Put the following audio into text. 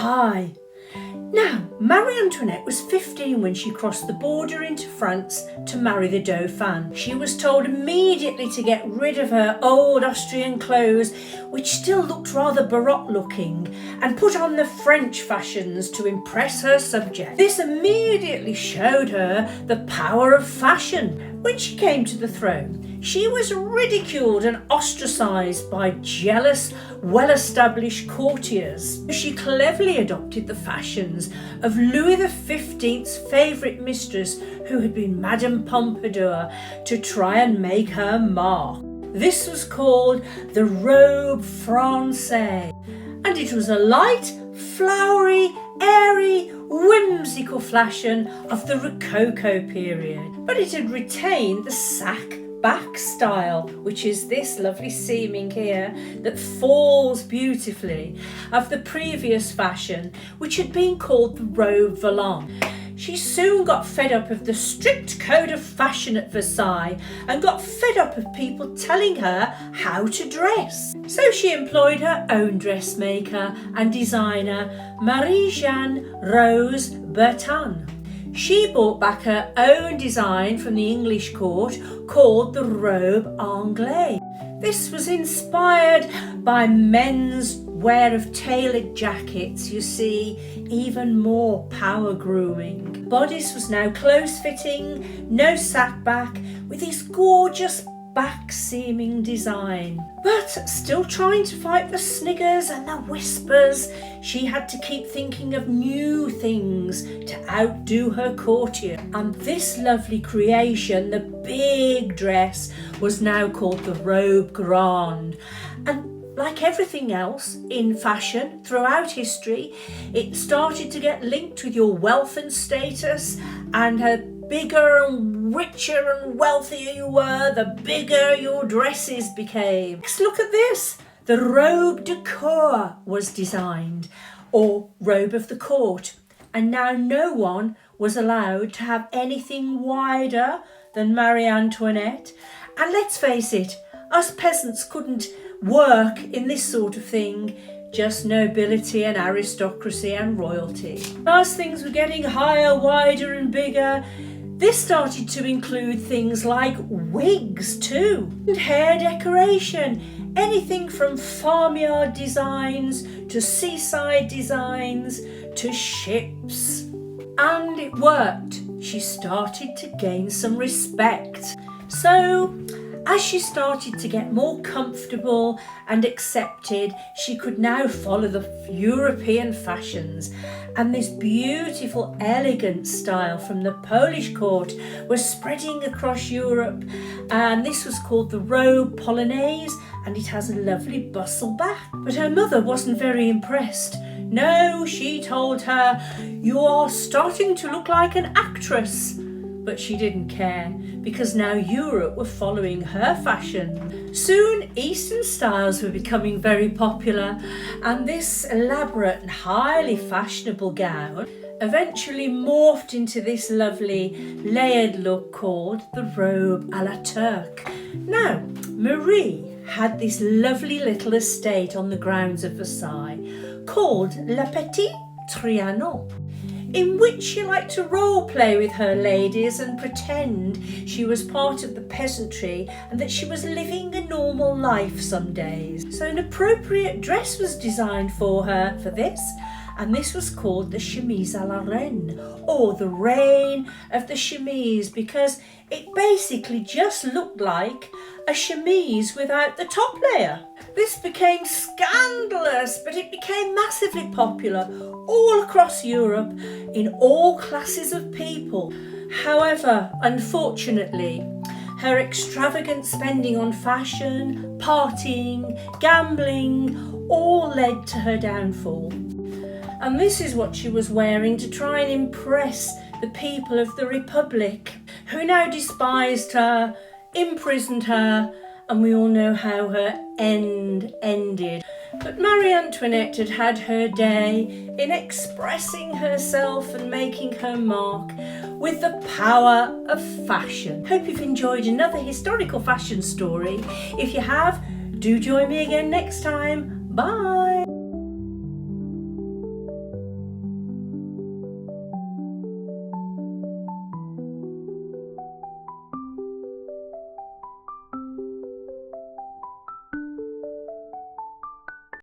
Hi. Now, Marie Antoinette was 15 when she crossed the border into France to marry the Dauphin. She was told immediately to get rid of her old Austrian clothes, which still looked rather Baroque looking, and put on the French fashions to impress her subjects. This immediately showed her the power of fashion. When she came to the throne, she was ridiculed and ostracised by jealous, well-established courtiers. She cleverly adopted the fashions of Louis XV's favourite mistress, who had been Madame Pompadour, to try and make her mark. This was called the Robe française, and it was a light, flowery, airy, whimsical fashion of the Rococo period, but it had retained the sack-back style, which is this lovely seaming here that falls beautifully, of the previous fashion, which had been called the robe volant. She soon got fed up of the strict code of fashion at Versailles and got fed up of people telling her how to dress. So she employed her own dressmaker and designer, Marie-Jeanne Rose Bertin. She brought back her own design from the English court called the Robe Anglaise. This was inspired by men's wear of tailored jackets, you see, even more power grooming. Bodice was now close-fitting, no sack back, with this gorgeous back-seaming design. But still trying to fight the sniggers and the whispers, she had to keep thinking of new things to outdo her courtier. And this lovely creation, the big dress, was now called the Robe Grande. And like everything else in fashion throughout history, it started to get linked with your wealth and status, and the bigger and richer and wealthier you were, the bigger your dresses became. Next, look at this. The robe de cour was designed, or robe of the court, and now no one was allowed to have anything wider than Marie Antoinette. And let's face it, us peasants couldn't work in this sort of thing, just nobility and aristocracy and royalty. As things were getting higher, wider and bigger, this started to include things like wigs too, and hair decoration, anything from farmyard designs to seaside designs to ships. And it worked. She started to gain some respect. So, as she started to get more comfortable and accepted, she could now follow the European fashions, and this beautiful, elegant style from the Polish court was spreading across Europe, and this was called the robe polonaise, and it has a lovely bustle back. But her mother wasn't very impressed. No, she told her, "You are starting to look like an actress." But she didn't care, because now Europe were following her fashion. Soon Eastern styles were becoming very popular, and this elaborate and highly fashionable gown eventually morphed into this lovely layered look called the robe à la Turque. Now, Marie had this lovely little estate on the grounds of Versailles called Le Petit Trianon, in which she liked to role play with her ladies and pretend she was part of the peasantry and that she was living a normal life some days. So an appropriate dress was designed for her for this, and this was called the chemise à la reine, or the reign of the chemise, because it basically just looked like a chemise without the top layer. This became scandalous, but it became massively popular all across Europe in all classes of people. However, unfortunately, her extravagant spending on fashion, partying, gambling, all led to her downfall. And this is what she was wearing to try and impress the people of the Republic, who now despised her, imprisoned her, and we all know how her end ended. But Marie Antoinette had had her day in expressing herself and making her mark with the power of fashion. Hope you've enjoyed another historical fashion story. If you have, do join me again next time. Bye!